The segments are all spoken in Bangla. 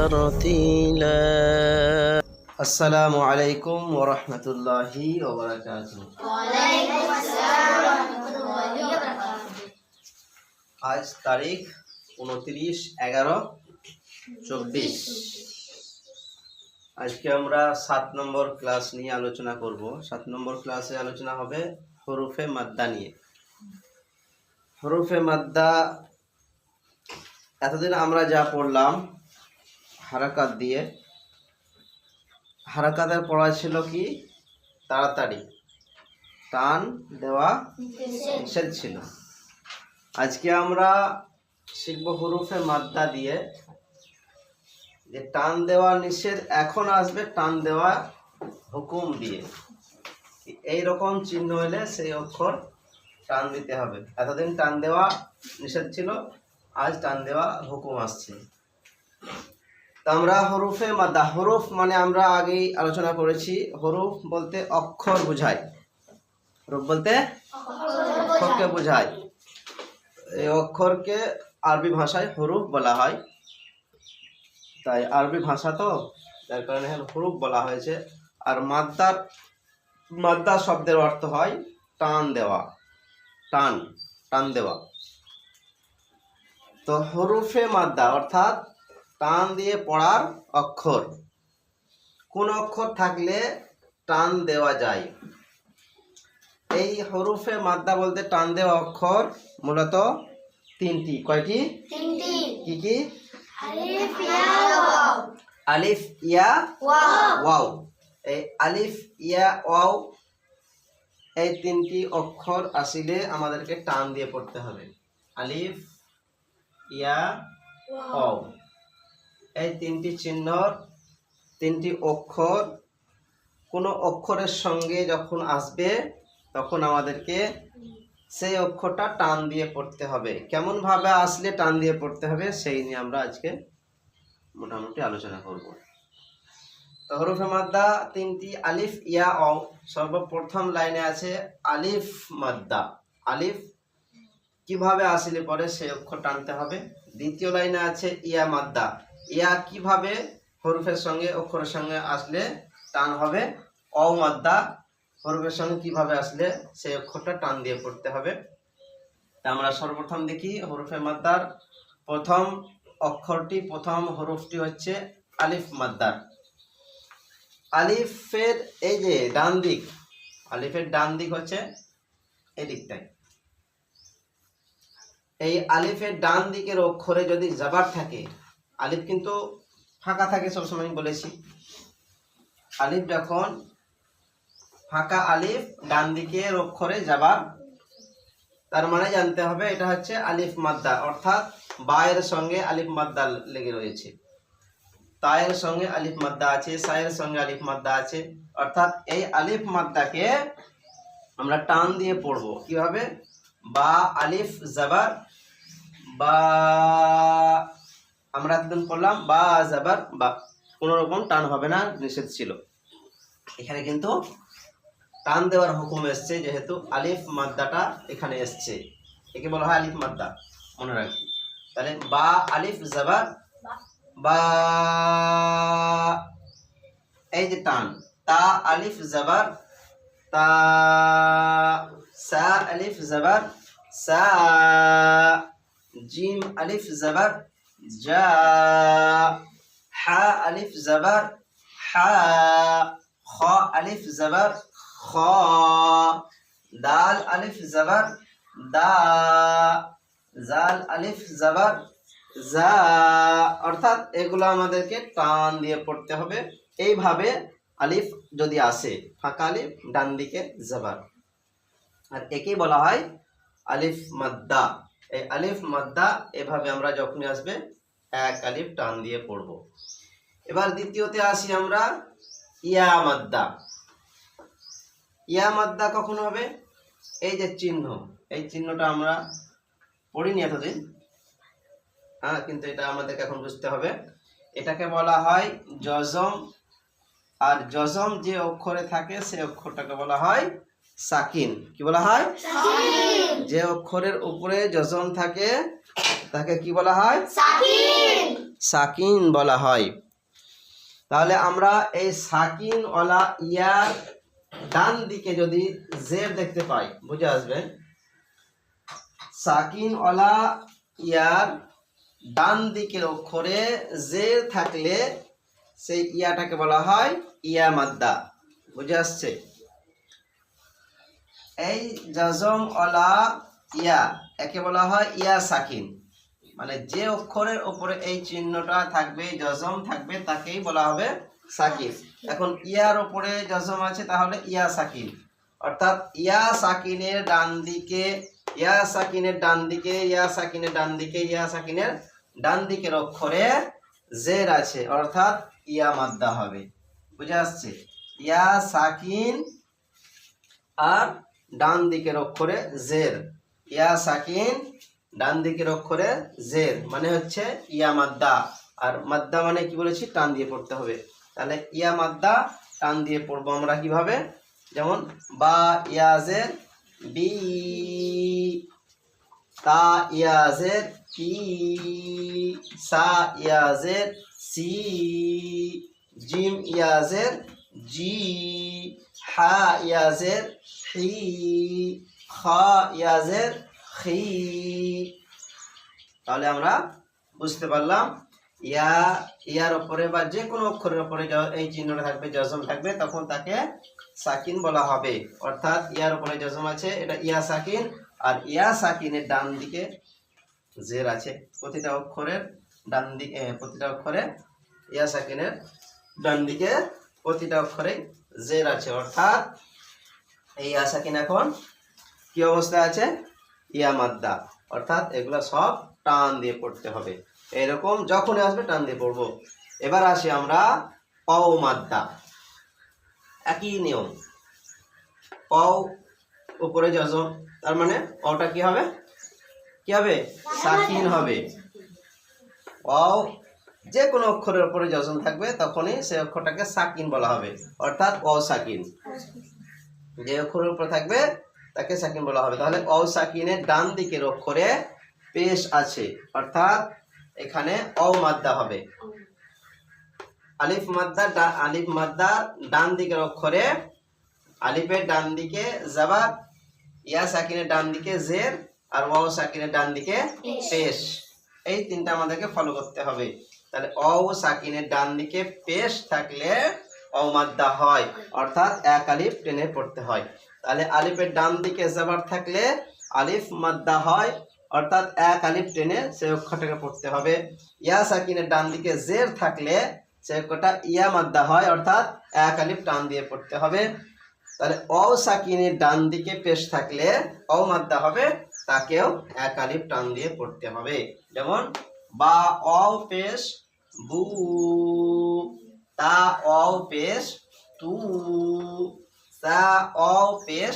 ترتيلا السلام عليكم ورحمة الله وبركاته وعليكم السلام ورحمة الله وبركاته आज तारीख 29/11/24 আজকে আমরা 7 নম্বর ক্লাস নিয়ে আলোচনা করব। 7 নম্বর ক্লাসে আলোচনা হবে হরফে মাদ্দা নিয়ে। হরফে মাদ্দা এতদিন আমরা যা পড়লাম হারাকাত দিয়ে, হারাকাতের পড়া ছিল কি তাড়াতাড়ি, টান দেওয়া নিষেধ ছিল। আজকে আমরা শিখব হরফে মাদ্দা দিয়ে, যে টান দেওয়া নিষেধ এখন আসবে টান দেওয়া হুকুম দিয়ে। এই রকম চিহ্ন হলে সেই অক্ষর টান দিতে হবে। এতদিন টান দেওয়া নিষেধ ছিল, আজ টান দেওয়া হুকুম আসছে। তো আমরা হরফে মাদ্দা, হরফ মানে আমরা আগেই আলোচনা করেছি, হরফ বলতে অক্ষর বোঝায়। হরফ বলতে অক্ষরকে বোঝায়। এই অক্ষরকে আরবি ভাষায় হরফ বলা হয়। তাই আরবি ভাষা তো, যার কারণে হরফ বলা হয়েছে। আর মাদ্দা শব্দের অর্থ হয় টান দেওয়া, টান দেওয়া। তো হরফে মাদ্দা অর্থাৎ টান দিয়ে পড়ার অক্ষর। কোন অক্ষর থাকলে টান দেওয়া যায়? এই হরফে মাদ্দা বলতে টান দেওয়া অক্ষর মূলত তিনটি। কয়টি? তিনটি। কি কি? আলিফ ইয়া ওয়াও। আলিফ ইয়া ওয়াও। ওয়াও। এই আলিফ ইয়া ওয়াও এই তিনটি অক্ষর আসলে আমাদেরকে টান দিয়ে পড়তে হবে। আলিফ ইয়া ওয়াও এই তিনটি চিহ্নর তিনটি অক্ষর কোনো অক্ষরের সঙ্গে যখন আসবে তখন আমাদেরকে সেই অক্ষরটা টান দিয়ে পড়তে হবে। কেমন ভাবে আসলে টান দিয়ে পড়তে হবে সেই নিয়ে আমরা আজকে মোটামুটি আলোচনা করব। তো হরফে মাদ্দা তিনটি, আলিফ ইয়া ওয়াও। সর্বপ্রথম লাইনে আছে আলিফ মাদ্দা। আলিফ কিভাবে আসলে পরে সেই অক্ষর টানতে হবে। দ্বিতীয় লাইনে আছে ইয়া মাদ্দা। ইয়া কিভাবে হরফের সঙ্গে অক্ষরের সঙ্গে আসলে টান হবে। অ মাদ্দা হরফের সঙ্গে কিভাবে আসলে সেই অক্ষরটা টান দিয়ে পড়তে হবে। তা আমরা সর্বপ্রথম দেখি হরফে মাদ্দার প্রথম অক্ষরটি, প্রথম হরফটি হচ্ছে আলিফ মাদ্দার। আলিফের এই যে ডান দিক, আলিফের ডান দিক হচ্ছে এই দিকটায়। এই আলিফের ডান দিকের অক্ষরে যদি জাবার থাকে, আলিফ কিন্তু ফাঁকা থাকে সবসময় বলেছি। আলিফ যখন ফাঁকা, আলিফ ডান দিকের অক্ষরে জাবার, তার মানে জানতে হবে এটা হচ্ছে আলিফ মাদ্দা। অর্থাৎ বায়ের সঙ্গে আলিফ মাদ্দা লেগে রয়েছে, তায়ের সঙ্গে আলিফ মাদ্দা আছে, সায়ের সঙ্গে আলিফ মাদ্দা আছে। অর্থাৎ এই আলিফ মাদ্দাকে আমরা টান দিয়ে পড়বো। কিভাবে? বা আলিফ জাবার বা, আমরা একদম পড়লাম বা জাবার বা, কোনো রকম টান হবে না, নিষেধ ছিল। এখানে কিন্তু টান দেওয়ার হুকুম এসছে, যেহেতু আলিফ মাদ্দাটা এখানে এসছে, একে বলা হয় আলিফ মাদ্দা, মনে রাখবেন। তাহলে বা আলিফ জাবার বা, এই যে টান। তা আলিফ জাবার তা, সা আলিফ জাবার সা, জিম আলিফ জাবার জা, হা আলিফ জাবার হা, খ আলিফ জাবার খ, দাল আলিফ জাবার দা, জাল আলিফ জাবার জা। অর্থাৎ এগুলো আমাদেরকে টান দিয়ে পড়তে হবে। এইভাবে আলিফ যদি আসে, ফাঁকা আলিফ ডান দিকে জাবার, আর একেই বলা হয় আলিফ মাদ্দা। এই আলিফ মাদ্দা এভাবে আমরা যখনই আসবে এক আলিফ টান দিয়ে পড়ব। এবার দ্বিতীয়তে আসি আমরা ইয়া মাদ্দা। ইয়া মাদ্দা কখন হবে? এই যে চিহ্ন, এই চিহ্নটা আমরা পড়িনি এতদিন, হ্যাঁ, কিন্তু এটা আমাদেরকে এখন বুঝতে হবে। এটাকে বলা হয় জজম, আর জজম যে অক্ষরে থাকে সেই অক্ষরটাকে বলা হয় সাকিন। কি বলা হয়? সাকিন। যে অক্ষরের উপরে জজম থাকে তাকে কি বলা হয়? সাকিন। সাকিন বলা হয়। তাহলে আমরা এই সাকিন ওয়ালা ইয়ার ডান দিকে যদি জের দেখতে পাই বুঝে আসবে। সাকিন ওয়ালা ইয়ার ডান দিকের অক্ষরে জের থাকলে সেই ইয়াটাকে বলা হয় ইয়া মাদ্দা। বুঝে আসছে? এই জজম ওয়ালা ইয়া একে বলা হয় ইয়া সাকিন, মানে যে অক্ষরের উপরে এই চিহ্নটা থাকবে, জজম থাকবে, তাকেই বলা হবে সাকিন। এখন ইয়ার উপরে জজম আছে তাহলে ইয়া সাকিন, অর্থাৎ ইয়া সাকিনের ডান দিকে, ইয়া সাকিনের ডান দিকে, ইয়া সাকিনের ডান দিকে, ইয়া সাকিনের ডান দিকের অক্ষরে জের আছে, অর্থাৎ ইয়া মাদ্দা হবে। বুঝে আসছে? ইয়া সাকিন আর ডান দিকের অক্ষরে জের, ইয়া সাকিন ডান দিকের অক্ষরে জের মানে হচ্ছে ইয়া মাদ্দা। আর মাদ্দা মানে কি বলেছি? টান দিয়ে পড়তে হবে। তাহলে ইয়া মাদ্দা টান দিয়ে পড়বো আমরা কিভাবে? যেমন বা ইয়া জের বি, তা ইয়া জের কি, সা ইয়া জের সি, জিম ইয়া জের জি, হা ইয়া জের হি, খা ইয়া জের খি। তাহলে আমরা বুঝতে পারলাম ইয়ার উপরে বা যে কোনো অক্ষরের উপরে এই চিহ্নটা থাকবে, জজম থাকবে, তখন তাকে সাকিন বলা হবে। অর্থাৎ ইয়ার উপরে জজম আছে, এটা ইয়া সাকিন, আর ইয়া সাকিনের ডান দিকে জের আছে। প্রতিটা অক্ষরের ডান দিকে, প্রতিটা অক্ষরে ইয়া সাকিনের ডান দিকে প্রতিটা অক্ষরে জের আছে, অর্থাৎ এই ইয়া সাকিন এখন কি অবস্থায় আছে? ইয়া মাদ্দা। অর্থাৎ এগুলো সব টান দিয়ে পড়তে হবে। এরকম যখনই আসবে টান দিয়ে পড়বো। এবার আসি আমরা অও মাদ্দা। একই নিয়ম, অও উপরে জজম, তার মানে অটা কি হবে? কি হবে? সাকিন হবে। অও যে কোনো অক্ষরের উপরে জজম থাকবে তখনই সেই অক্ষরটাকে সাকিন বলা হবে, অর্থাৎ অ সাকিন। যে অক্ষরের উপরে থাকবে তাকে সাকিন বলা হবে। তাহলে অ সাকিনের ডান দিকের অক্ষরে পেশ আছে, অর্থাৎ এখানে অ মাদ্দা হবে। আলিফ মাদ্দা, আলিফ মাদ্দা ডান দিকের অক্ষরে, আলিফের ডান দিকে জাবার, ইয়া সাকিনের ডান দিকে জের, আর ওয়াও সাকিনের ডান দিকে পেশ। এই তিনটা আমাদেরকে ফলো করতে হবে। তাহলে অ সাকিনের ডান দিকে পেশ থাকলে অ মাদ্দা হয়, অর্থাৎ এক আলিফ টেনে পড়তে হয়। তাহলে আলিফের ডান দিকে জাবার থাকলে আলিফ মাদ্দা হয়, অর্থাৎ এক আলিফ টেনে সেই অক্ষরটাকে পড়তে হবে। ইয়া সাকিনের ডান দিকে জের থাকলে সেই অক্ষরটা ইয়া মাদ্দা হয়, অর্থাৎ এক আলিফ টান দিয়ে পড়তে হবে। তাহলে অ সাকিনের ডান দিকে পেশ থাকলে অ মাদ্দা হবে, তাকেও এক আলিফ টান দিয়ে পড়তে হবে। যেমন বা অ পেশ বু, তা অ পেশ তু, সা অ পেশ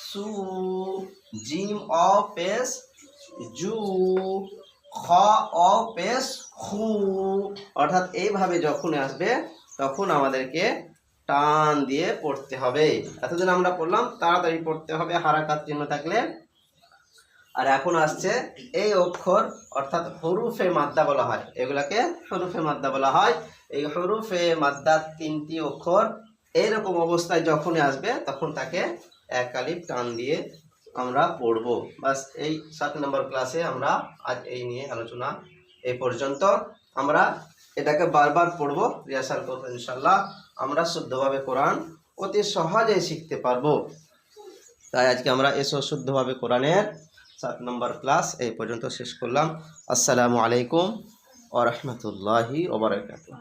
সু, জিম অ পেশ জু, খ অ পেশ খু। অর্থাৎ এইভাবে যখন আসবে তখন আমাদেরকে টান দিয়ে পড়তে হবে। এতদিন আমরা পড়লাম, তাড়াতাড়ি পড়তে হবে হারাকাত চিহ্ন থাকলে। আর এখন আসছে এই অক্ষর, অর্থাৎ হরুফে মাদ্দা বলা হয়, এগুলাকে হরুফে মাদ্দা বলা হয়। এই হরুফে মাদ্দার তিনটি অক্ষর এইরকম অবস্থায় যখনই আসবে তখন তাকে এক আলিফ টান দিয়ে আমরা পড়বো। বাস এই 7 নম্বর ক্লাসে আমরা আজ এই নিয়ে আলোচনা এই পর্যন্ত। আমরা এটাকে বারবার পড়বো, রিহার্সাল করবো, ইনশাল্লাহ আমরা শুদ্ধভাবে কোরআন অতি সহজেই শিখতে পারবো। তাই আজকে আমরা এসো শুদ্ধভাবে কোরআনের 7 নম্বর ক্লাস এই পর্যন্ত শেষ করলাম। আসসালামু আলাইকুম ওয়া রাহমাতুল্লাহি ওয়া বারাকাতুহু।